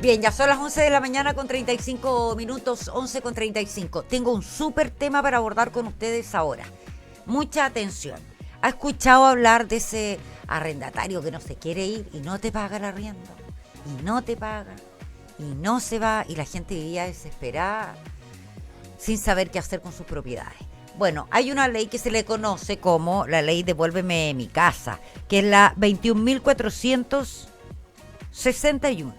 Bien, ya son las 11 de la mañana con 35 minutos, 11 con 35. Tengo un súper tema para abordar con ustedes ahora. Mucha atención. ¿Ha escuchado hablar de ese arrendatario que no se quiere ir y no te paga el arriendo? Y no te paga, y no se va, y la gente vivía desesperada, sin saber qué hacer con sus propiedades. Bueno, hay una ley que se le conoce como la ley Devuélveme mi casa, que es la 21.461.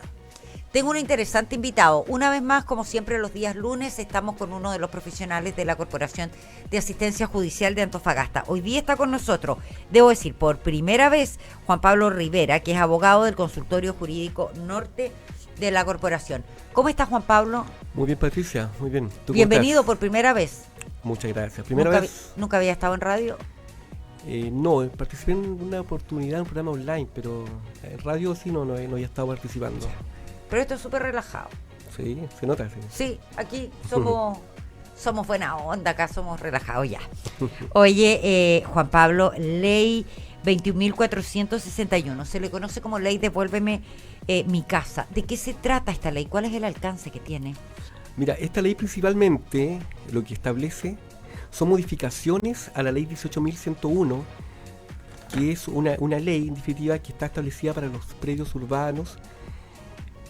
Tengo un interesante invitado. Una vez más, como siempre los días lunes, estamos con uno de los profesionales de la Corporación de Asistencia Judicial de Antofagasta. Hoy día está con nosotros, debo decir, por primera vez, Juan Pablo Rivera, que es abogado del Consultorio Jurídico Norte de la Corporación. ¿Cómo estás, Juan Pablo? Muy bien, Patricia, muy bien. ¿Tú Bienvenido por primera vez. Muchas gracias. ¿Primera vez? ¿Nunca había estado en radio? No, participé en una oportunidad, en un programa online, pero en radio sí no había estado participando. Pero esto es súper relajado. Sí, se nota, sí. Sí, aquí somos buena onda, acá somos relajados ya. Oye, Juan Pablo, ley 21.461, se le conoce como ley Devuélveme mi casa. ¿De qué se trata esta ley? ¿Cuál es el alcance que tiene? Mira, esta ley principalmente lo que establece son modificaciones a la ley 18.101, que es una ley en definitiva que está establecida para los predios urbanos,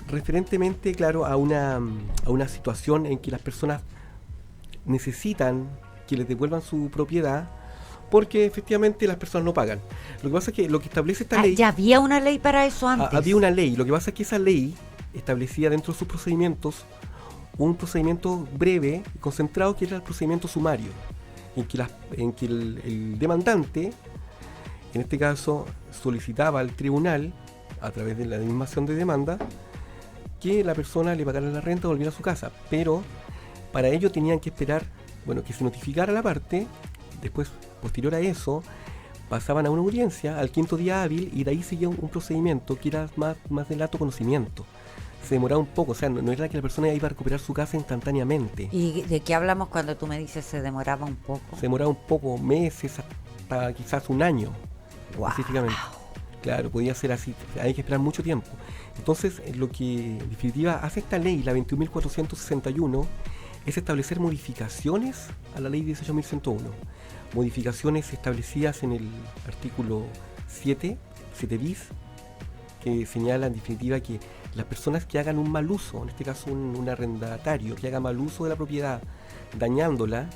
referentemente, claro, a una situación en que las personas necesitan que les devuelvan su propiedad porque efectivamente las personas no pagan. Lo que pasa es que lo que establece esta ley... ¿Ya había una ley para eso antes? Había una ley. Lo que pasa es que esa ley establecía dentro de sus procedimientos un procedimiento breve y concentrado, que era el procedimiento sumario, en que el demandante, en este caso, solicitaba al tribunal, a través de la misma acción de demanda, que la persona le pagara la renta o volviera a su casa, pero para ello tenían que esperar, que se notificara la parte. Después, posterior a eso, pasaban a una audiencia al quinto día hábil y de ahí seguía un procedimiento que era más de lato conocimiento. Se demoraba un poco, o sea, no era que la persona iba a recuperar su casa instantáneamente. ¿Y de qué hablamos cuando tú me dices se demoraba un poco? Se demoraba un poco, meses, hasta quizás un año, específicamente. Claro, podía ser así, hay que esperar mucho tiempo. Entonces, lo que en definitiva hace esta ley, la 21.461, es establecer modificaciones a la ley 18.101. Modificaciones establecidas en el artículo 7 bis, que señala en definitiva que las personas que hagan un mal uso, en este caso un arrendatario que haga mal uso de la propiedad, dañándola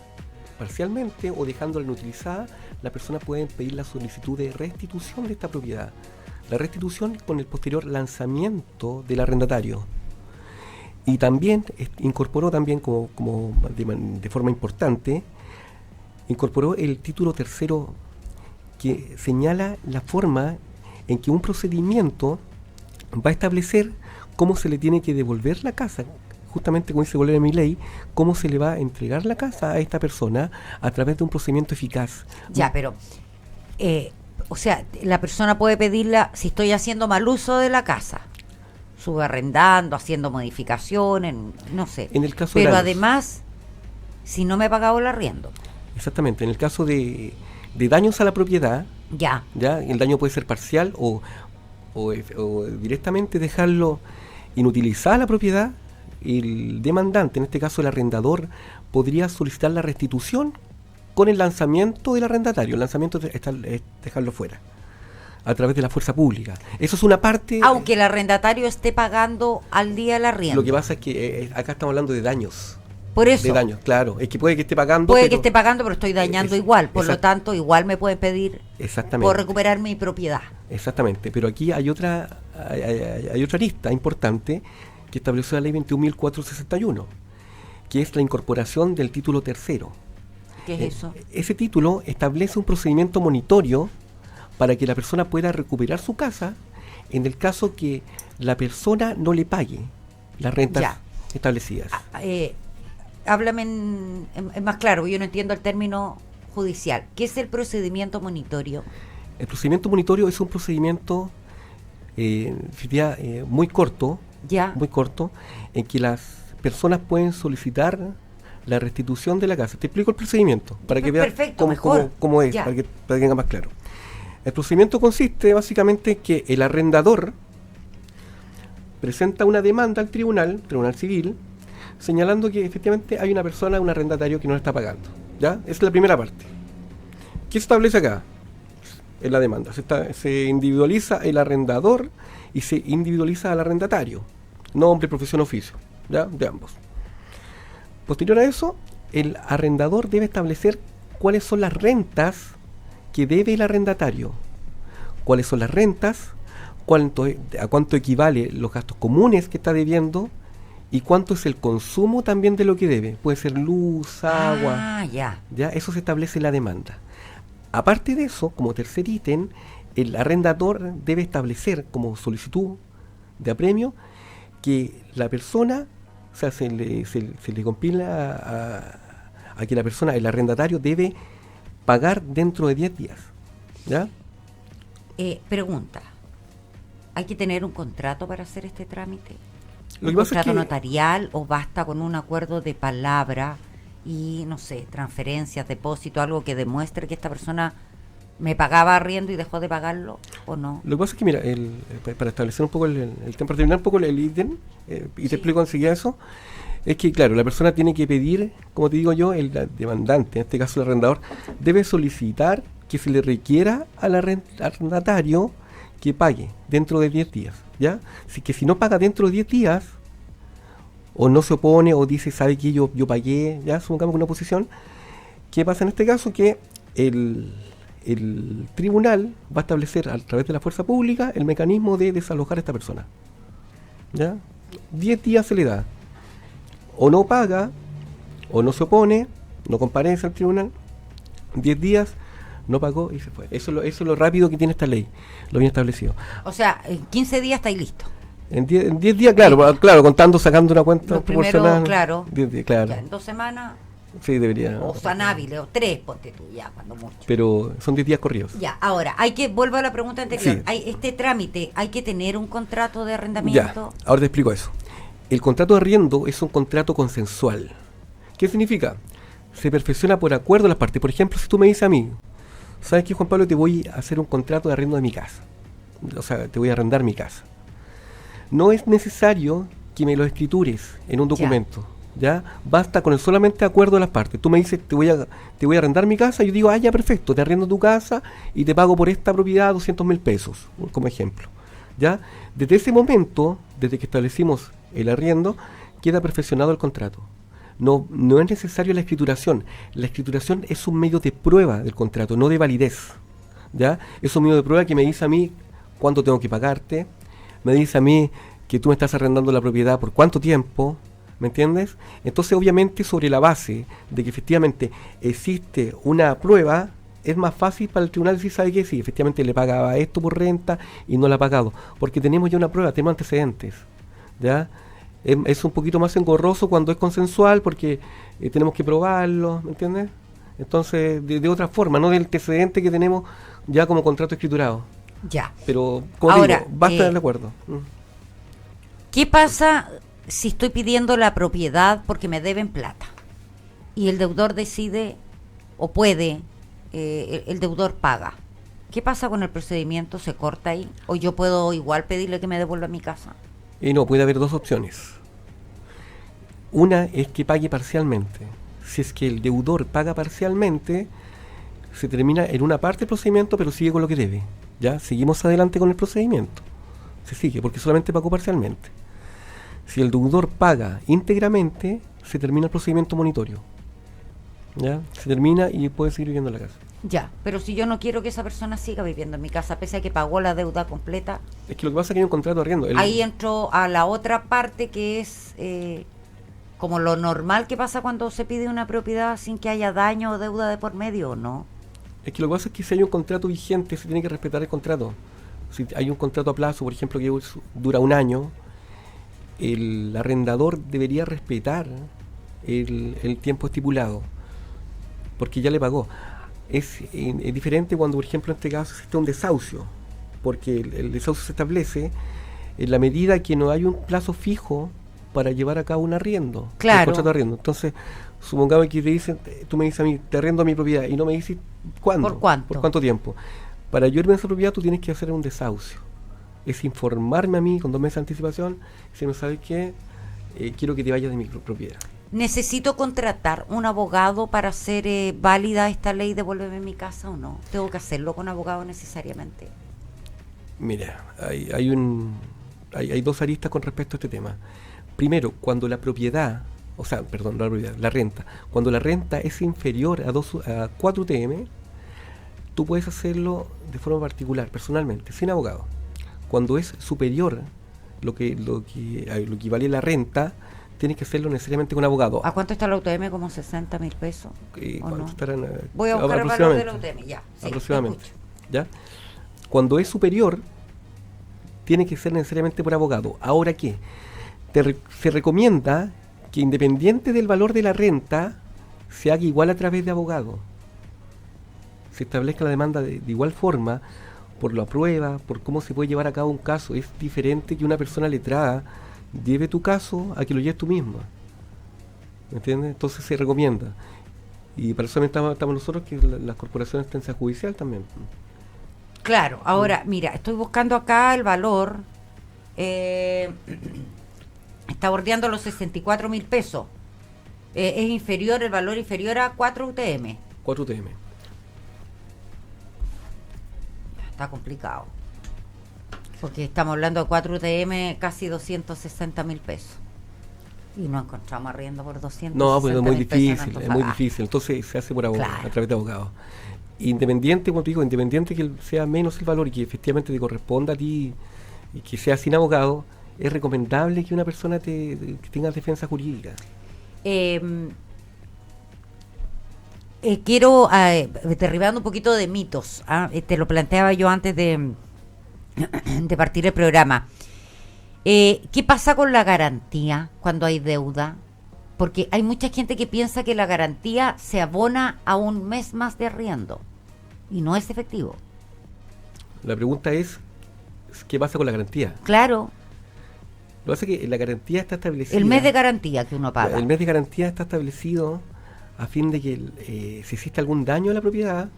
parcialmente o dejándola inutilizada, la persona puede pedir la solicitud de restitución de esta propiedad. La restitución con el posterior lanzamiento del arrendatario. Y también incorporó como de forma importante, incorporó el título tercero que señala la forma en que un procedimiento va a establecer cómo se le tiene que devolver la casa. Justamente como dice Devuélveme mi ley, cómo se le va a entregar la casa a esta persona a través de un procedimiento eficaz. Ya, pero, o sea, la persona puede pedirla si estoy haciendo mal uso de la casa, subarrendando, haciendo modificaciones, no sé. En el caso pero además, si no me he pagado el arriendo. Exactamente, en el caso de daños a la propiedad, ya el daño puede ser parcial o directamente dejarlo inutilizada la propiedad. El demandante, en este caso el arrendador, podría solicitar la restitución con el lanzamiento del arrendatario. El lanzamiento es dejarlo fuera, a través de la fuerza pública. Eso es una parte... Aunque el arrendatario esté pagando al día el arriendo. Lo que pasa es que acá estamos hablando de daños. Por eso. De daños, claro. Es que puede que esté pagando... que esté pagando, pero estoy dañando igual. Por lo tanto, igual me pueden pedir por recuperar mi propiedad. Exactamente. Pero aquí hay otra arista importante que estableció la ley 21.461, que es la incorporación del título tercero. ¿Qué es eso? Ese título establece un procedimiento monitorio para que la persona pueda recuperar su casa en el caso que la persona no le pague las rentas establecidas. Háblame en más claro, yo no entiendo el término judicial. ¿Qué es el procedimiento monitorio? El procedimiento monitorio es un procedimiento muy corto, en que las personas pueden solicitar la restitución de la casa. Te explico el procedimiento para que veas cómo es, para que tenga más claro. El procedimiento consiste básicamente en que el arrendador presenta una demanda al tribunal civil, señalando que efectivamente hay una persona, un arrendatario que no está pagando. ¿Ya? Esa es la primera parte. ¿Qué se establece acá? En la demanda. Se individualiza el arrendador y se individualiza al arrendatario. Nombre, profesión, oficio. ¿Ya? De ambos. Posterior a eso, el arrendador debe establecer cuáles son las rentas que debe el arrendatario. Cuáles son las rentas, a cuánto equivale los gastos comunes que está debiendo y cuánto es el consumo también de lo que debe. Puede ser luz, agua. Ya. Eso se establece en la demanda. Aparte de eso, como tercer ítem, el arrendador debe establecer como solicitud de apremio que la persona, o sea, se le compila a que la persona, el arrendatario, debe pagar dentro de 10 días. ¿Ya? Pregunta, ¿hay que tener un contrato para hacer este trámite? ¿Un Lo que pasa es contrato que notarial o basta con un acuerdo de palabra y, no sé, transferencias, depósito, algo que demuestre que esta persona me pagaba arriendo y dejó de pagarlo o no? Lo que pasa es que, mira, para establecer un poco el tema, para terminar un poco el ítem, y te explico enseguida eso, es que, claro, la persona tiene que pedir, como te digo yo, el demandante, en este caso el arrendador, debe solicitar que se le requiera al arrendatario que pague dentro de 10 días, ¿ya? Así que si no paga dentro de 10 días, o no se opone, o dice, ¿sabe qué? Yo pagué, ¿ya? Supongamos una oposición. ¿Qué pasa en este caso? Que el tribunal va a establecer a través de la fuerza pública el mecanismo de desalojar a esta persona, ¿ya? 10 días se le da. O no paga, o no se opone, no comparece al tribunal, 10 días, no pagó y se fue. Eso es lo rápido que tiene esta ley, lo bien establecido. O sea, en 15 días estáis listos. En 10 días, claro, contando, sacando una cuenta Los primeros, proporcional. claro. 10 días, claro. Ya, en 2 semanas, Sí, debería. o son hábiles, o 3, ponte tú, ya, cuando mucho. Pero son 10 días corridos. Ya, ahora, vuelvo a la pregunta anterior. Sí. Este trámite, ¿hay que tener un contrato de arrendamiento? Ya, ahora te explico eso. El contrato de arriendo es un contrato consensual. ¿Qué significa? Se perfecciona por acuerdo de las partes. Por ejemplo, si tú me dices a mí, ¿sabes qué, Juan Pablo? Te voy a hacer un contrato de arriendo de mi casa. O sea, te voy a arrendar mi casa. No es necesario que me lo escritures en un documento. ¿Ya? Basta con el solamente acuerdo de las partes. Tú me dices, te voy a arrendar mi casa, y yo digo, ya, perfecto, te arriendo tu casa y te pago por esta propiedad 200.000 pesos, como ejemplo. ¿Ya? Desde ese momento, desde que establecimos el arriendo, queda perfeccionado el contrato. No es necesario la escrituración. La escrituración es un medio de prueba del contrato, no de validez. ¿Ya? Es un medio de prueba que me dice a mí cuánto tengo que pagarte, me dice a mí que tú me estás arrendando la propiedad por cuánto tiempo, ¿me entiendes? Entonces, obviamente, sobre la base de que efectivamente existe una prueba, es más fácil para el tribunal decir, ¿sabe qué? Sí, efectivamente le pagaba esto por renta y no la ha pagado, porque tenemos ya una prueba, tenemos antecedentes, ¿ya? Es un poquito más engorroso cuando es consensual, porque tenemos que probarlo, ¿me entiendes? Entonces, de otra forma, no del antecedente que tenemos ya como contrato escriturado. Ya. Pero, como ahora, digo, basta del acuerdo. ¿Qué pasa si estoy pidiendo la propiedad porque me deben plata y el deudor decide o puede, el deudor paga? ¿Qué pasa con el procedimiento? ¿Se corta ahí? ¿O yo puedo igual pedirle que me devuelva mi casa? No, puede haber dos opciones. Una es que pague parcialmente. Si es que el deudor paga parcialmente, se termina en una parte del procedimiento, pero sigue con lo que debe. Ya, seguimos adelante con el procedimiento. Se sigue, porque solamente pagó parcialmente. Si el deudor paga íntegramente, se termina el procedimiento monitorio. ¿Ya? Se termina y puede seguir viviendo en la casa. Ya, pero si yo no quiero que esa persona siga viviendo en mi casa, pese a que pagó la deuda completa. Es que lo que pasa es que hay un contrato de arriendo. Ahí entro a la otra parte que es como lo normal que pasa cuando se pide una propiedad sin que haya daño o deuda de por medio, ¿o no? Es que lo que pasa es que si hay un contrato vigente, se tiene que respetar el contrato. Si hay un contrato a plazo, por ejemplo, que dura un año, el arrendador debería respetar el tiempo estipulado, porque ya le pagó. Es diferente cuando, por ejemplo, en este caso existe un desahucio, porque el desahucio se establece en la medida que no hay un plazo fijo para llevar a cabo un arriendo. Claro. Un contrato de arriendo. Entonces, supongamos que te dicen, tú me dices a mí, te arriendo mi propiedad, y no me dices cuándo. ¿Por cuánto? ¿Por cuánto tiempo? Para yo irme a esa propiedad, tú tienes que hacer un desahucio. es informarme a mí con 2 meses de anticipación, si no sabes qué, quiero que te vayas de mi propiedad. ¿Necesito contratar un abogado para hacer válida esta ley Devuélveme mi casa o no? ¿Tengo que hacerlo con abogado necesariamente? Mira, hay 2 aristas con respecto a este tema. Primero, cuando la propiedad, la renta, cuando la renta es inferior a 4 UTM, tú puedes hacerlo de forma particular, personalmente, sin abogado. Cuando es superior lo que equivale a la renta, tienes que hacerlo necesariamente con abogado. ¿A cuánto está la UTM? ¿Como 60.000 pesos? ¿Cuánto estarán? Voy a buscar el valor de la UTM, ya. Sí, aproximadamente. ¿Ya? Cuando es superior, tiene que ser necesariamente por abogado. ¿Ahora qué? Se recomienda que independiente del valor de la renta, se haga igual a través de abogado. Se establezca la demanda de igual forma, por la prueba, por cómo se puede llevar a cabo un caso. Es diferente que una persona letrada lleve tu caso a que lo lleves tú misma. ¿Me entiendes? Entonces se recomienda. Y para eso también estamos nosotros, que las corporaciones estén en judicial también. Claro, ahora, mira, estoy buscando acá el valor. Está bordeando los 64.000 pesos. Es inferior, el valor inferior a 4 UTM. 4 UTM. Está complicado. Porque estamos hablando de 4 UTM, casi 260.000 pesos. Y no encontramos arriendo por 260.000 No, pues es muy difícil, pesos. es muy difícil. Entonces se hace por abogado, Claro. a través de abogados. Independiente, como te digo, independiente que sea menos el valor y que efectivamente te corresponda a ti y que sea sin abogado, es recomendable que una persona que tenga defensa jurídica. Quiero derribando un poquito de mitos. Te lo planteaba yo antes de partir el programa. ¿Qué pasa con la garantía cuando hay deuda? Porque hay mucha gente que piensa que la garantía se abona a un mes más de arriendo y no es efectivo. La pregunta es, ¿qué pasa con la garantía? Claro. Lo que pasa es que la garantía está establecida. El mes de garantía que uno paga. El mes de garantía está establecido a fin de que si existe algún daño a la propiedad,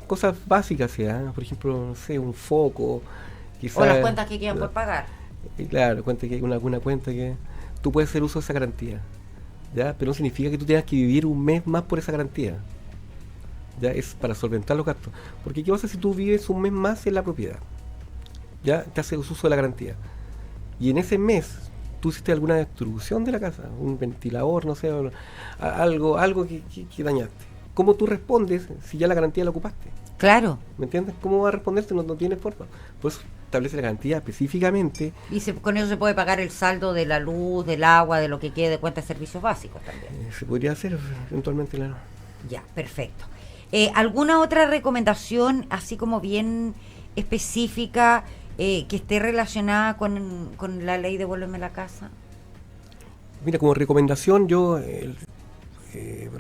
cosas básicas, por ejemplo, no sé, un foco, quizás, o las cuentas que quedan por pagar. Claro, cuenta que una cuenta que tú puedes hacer uso de esa garantía, ¿ya? Pero no significa que tú tengas que vivir un mes más por esa garantía. Ya es para solventar los gastos. Porque ¿qué pasa si tú vives un mes más en la propiedad? Ya te haces uso de la garantía. Y en ese mes tú hiciste alguna destrucción de la casa, un ventilador, no sé, algo que dañaste. ¿Cómo tú respondes si ya la garantía la ocupaste? Claro. ¿Me entiendes? ¿Cómo va a responderte? No tiene forma. Pues establece la garantía específicamente. Y con eso se puede pagar el saldo de la luz, del agua, de lo que quede de cuenta de servicios básicos también. Se podría hacer eventualmente, claro. Ya, perfecto. ¿Alguna otra recomendación, así como bien específica, que esté relacionada con la ley Devuélveme la casa? Mira, como recomendación yo, le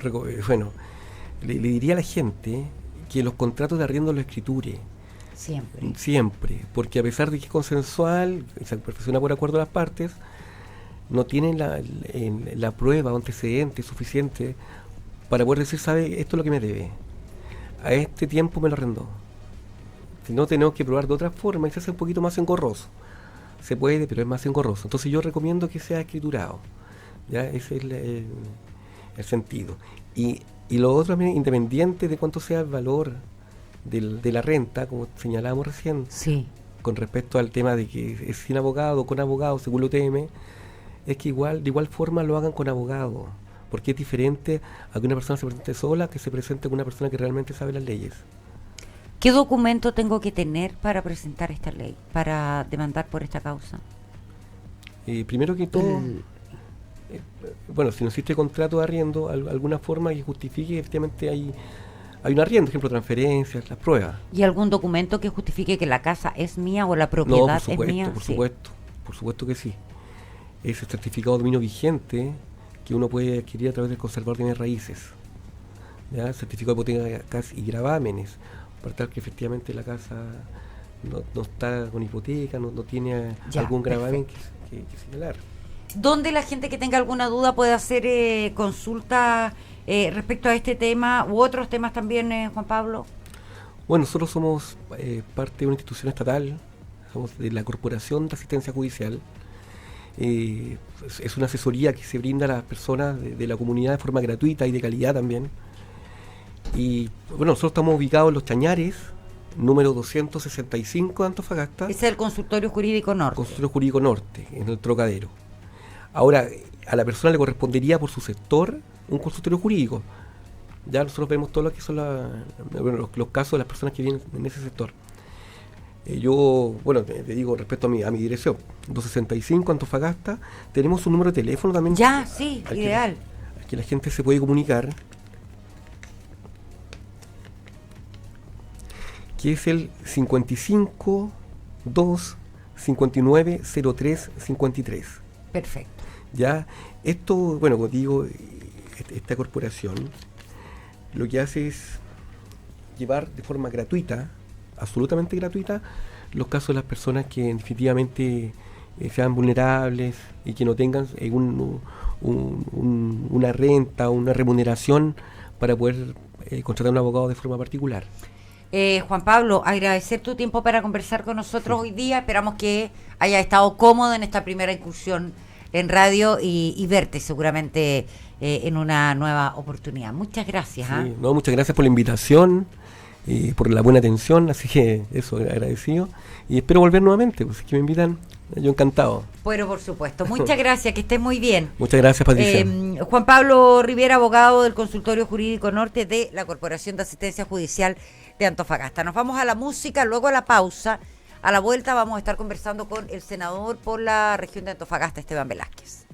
diría a la gente que los contratos de arriendo los escriture. Siempre, porque a pesar de que es consensual, se perfecciona por acuerdo de las partes, no tienen la prueba o antecedente suficiente para poder decir, ¿sabe? Esto es lo que me debe. A este tiempo me lo arrendó. Si no, tenemos que probar de otra forma y se hace un poquito más engorroso. Se puede, pero es más engorroso. Entonces yo recomiendo que sea escriturado. ¿Ya? Ese es el sentido. Y lo otro, independiente de cuánto sea el valor de la renta, como señalábamos recién, sí, con respecto al tema de que es sin abogado, con abogado, según lo UTM, es que de igual forma lo hagan con abogado, porque es diferente a que una persona se presente sola que se presente con una persona que realmente sabe las leyes. ¿Qué documento tengo que tener para presentar esta ley, para demandar por esta causa? Primero que todo, si no existe contrato de arriendo, alguna forma que justifique que efectivamente hay un arriendo, ejemplo, transferencias, las pruebas. ¿Y algún documento que justifique que la casa es mía o la propiedad es mía? Por supuesto que sí. Es el certificado de dominio vigente que uno puede adquirir a través del conservador de bienes raíces. ¿Ya? Certificado de hipotecas y gravámenes, para tal que efectivamente la casa no está con hipoteca, no tiene algún gravamen que señalar. ¿Dónde la gente que tenga alguna duda puede hacer consulta respecto a este tema u otros temas también, Juan Pablo? Bueno, nosotros somos parte de una institución estatal, somos de la Corporación de Asistencia Judicial. Es una asesoría que se brinda a las personas de la comunidad de forma gratuita y de calidad también. Y bueno, nosotros estamos ubicados en Los Chañares, número 265 de Antofagasta. Ese es el Consultorio Jurídico Norte. Consultorio Jurídico Norte, en el Trocadero. Ahora, a la persona le correspondería por su sector un consultorio jurídico. Ya nosotros vemos todo lo que son los casos de las personas que vienen en ese sector. Yo, bueno, te digo respecto a mi dirección, 265 Antofagasta, tenemos un número de teléfono también. Ya, sí, ideal. Al que la gente se puede comunicar, que es el 55 2 59 03 53. Perfecto. Ya, esto, bueno, como digo, esta corporación lo que hace es llevar de forma gratuita, absolutamente gratuita, los casos de las personas que definitivamente sean vulnerables y que no tengan una renta o una remuneración para poder contratar a un abogado de forma particular. Juan Pablo, agradecer tu tiempo para conversar con nosotros hoy día. Esperamos que haya estado cómodo en esta primera incursión en radio y verte seguramente en una nueva oportunidad. Muchas gracias. Sí, no, muchas gracias por la invitación, por la buena atención, así que eso, agradecido. Y espero volver nuevamente, pues si que me invitan, yo encantado. Bueno, por supuesto. Muchas gracias, que estés muy bien. Muchas gracias, Patricia. Juan Pablo Rivera, abogado del Consultorio Jurídico Norte de la Corporación de Asistencia Judicial de Antofagasta. Nos vamos a la música, luego a la pausa. A la vuelta vamos a estar conversando con el senador por la región de Antofagasta, Esteban Velázquez.